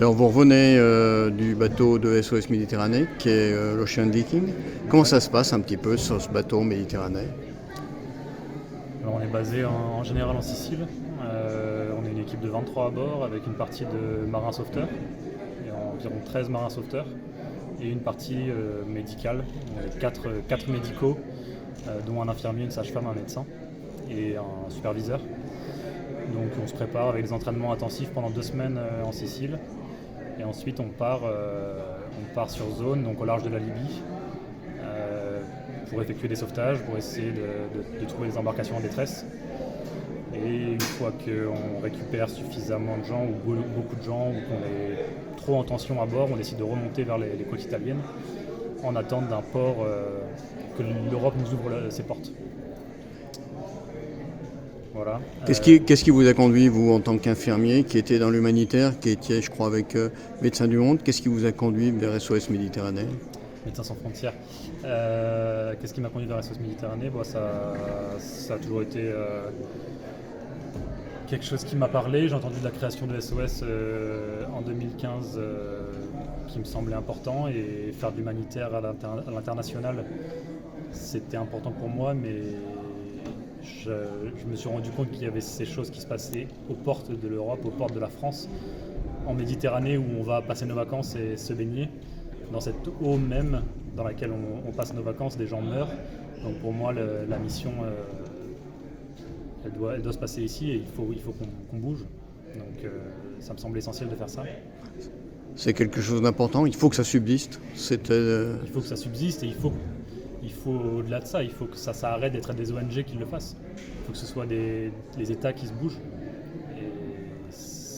Alors vous revenez du bateau de SOS Méditerranée qui est l'Ocean Viking. Comment ça se passe un petit peu sur ce bateau Méditerranée? Alors on est basé en général en Sicile. On est une équipe de 23 à bord avec une partie de marins sauveteurs, et environ 13 marins sauveteurs, et une partie médicale, 4 médicaux, dont un infirmier, une sage-femme, un médecin et un superviseur. Donc on se prépare avec des entraînements intensifs pendant 2 semaines en Sicile. Et ensuite on part sur zone, donc au large de la Libye, pour effectuer des sauvetages, pour essayer de trouver des embarcations en détresse. Et une fois qu'on récupère suffisamment de gens, ou beaucoup de gens, ou qu'on est trop en tension à bord, on décide de remonter vers les côtes italiennes en attente d'un port, que l'Europe nous ouvre ses portes. Voilà. Qu'est-ce qui vous a conduit, vous, en tant qu'infirmier, qui était dans l'humanitaire, qui était, je crois, avec Médecins du Monde, qu'est-ce qui vous a conduit vers SOS Méditerranée? Médecins sans frontières. Qu'est-ce qui m'a conduit vers SOS Méditerranée? Ça a toujours été quelque chose qui m'a parlé. J'ai entendu de la création de SOS en 2015, qui me semblait important, et faire de l'humanitaire à l'international, c'était important pour moi, mais je me suis rendu compte qu'il y avait ces choses qui se passaient aux portes de l'Europe, aux portes de la France, en Méditerranée, où on va passer nos vacances et se baigner. Dans cette eau même dans laquelle on passe nos vacances, des gens meurent. Donc pour moi, la mission, elle doit se passer ici, et il faut qu'on bouge. Donc ça me semble essentiel de faire ça. C'est quelque chose d'important, il faut que ça subsiste. Il faut que ça subsiste, et il faut au-delà de ça, il faut que ça arrête d'être des ONG qui le fassent. Il faut que ce soit les États qui se bougent.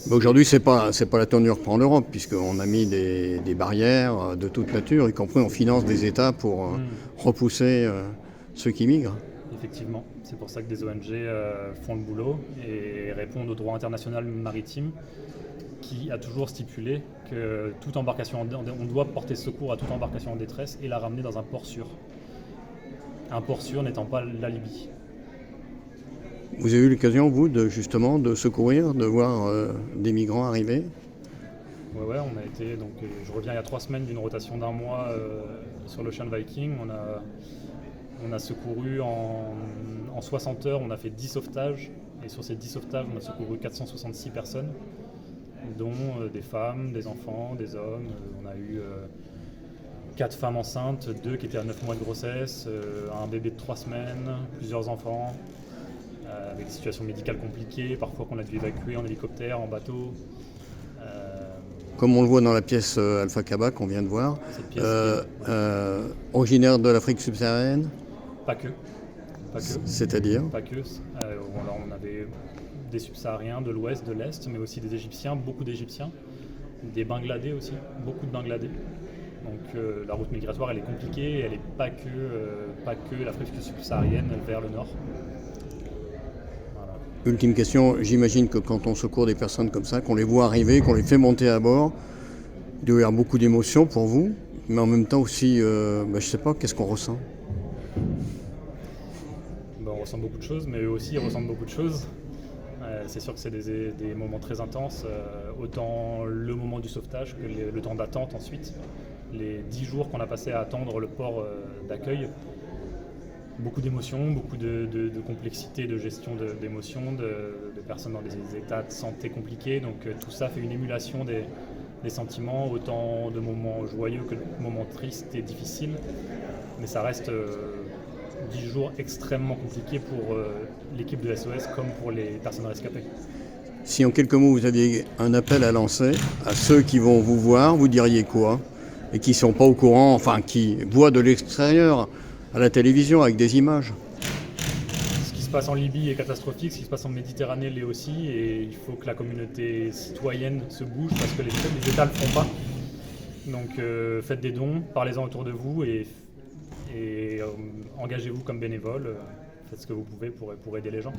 Mais aujourd'hui, c'est pas la tournure que prend l'Europe, puisqu'on a mis des barrières de toute nature, y compris on finance des États pour repousser ceux qui migrent. Effectivement, c'est pour ça que des ONG font le boulot et répondent au droit international maritime, qui a toujours stipulé que toute embarcation, on doit porter secours à toute embarcation en détresse et la ramener dans un port sûr. Un port sûr n'étant pas la Libye. Vous avez eu l'occasion, vous, justement, de secourir, de voir des migrants arriver? Ouais, on a été. Donc, je reviens il y a 3 semaines d'une rotation d'un mois sur l'Ocean Viking. On a secouru en 60 heures, on a fait 10 sauvetages. Et sur ces 10 sauvetages, on a secouru 466 personnes, dont des femmes, des enfants, des hommes. On a eu 4 femmes enceintes, 2 qui étaient à 9 mois de grossesse, un bébé de 3 semaines, plusieurs enfants, avec des situations médicales compliquées, parfois qu'on a dû évacuer en hélicoptère, en bateau. Comme on le voit dans la pièce Alpha Kaba qu'on vient de voir, Cette pièce originaire de l'Afrique subsaharienne, Pas que. c'est-à-dire Pas que. Alors on avait des subsahariens de l'ouest, de l'est, mais aussi des Égyptiens, beaucoup d'Égyptiens, des Bangladais aussi, beaucoup de Bangladais. Donc la route migratoire, elle est compliquée, elle n'est pas que l'Afrique subsaharienne vers le nord. Voilà. Ultime question, j'imagine que quand on secourt des personnes comme ça, qu'on les voit arriver, qu'on les fait monter à bord, il doit y avoir beaucoup d'émotions pour vous, mais en même temps aussi, je sais pas, qu'est-ce qu'on ressent? On ressent beaucoup de choses, mais eux aussi ils ressentent beaucoup de choses. C'est sûr que c'est des moments très intenses, autant le moment du sauvetage que le temps d'attente ensuite. Les 10 jours qu'on a passé à attendre le port d'accueil, beaucoup d'émotions, beaucoup de complexité de gestion d'émotions, de personnes dans des états de santé compliqués. Donc tout ça fait une émulation des sentiments, autant de moments joyeux que de moments tristes et difficiles. Mais ça reste 10 jours extrêmement compliqués pour l'équipe de SOS comme pour les personnes rescapées. Si en quelques mots vous aviez un appel à lancer à ceux qui vont vous voir, vous diriez quoi? Et qui ne sont pas au courant, enfin qui voient de l'extérieur à la télévision avec des images. Ce qui se passe en Libye est catastrophique, ce qui se passe en Méditerranée l'est aussi, et il faut que la communauté citoyenne se bouge parce que les États ne le font pas. Donc faites des dons, parlez-en autour de vous, et engagez-vous comme bénévole, faites ce que vous pouvez pour aider les gens.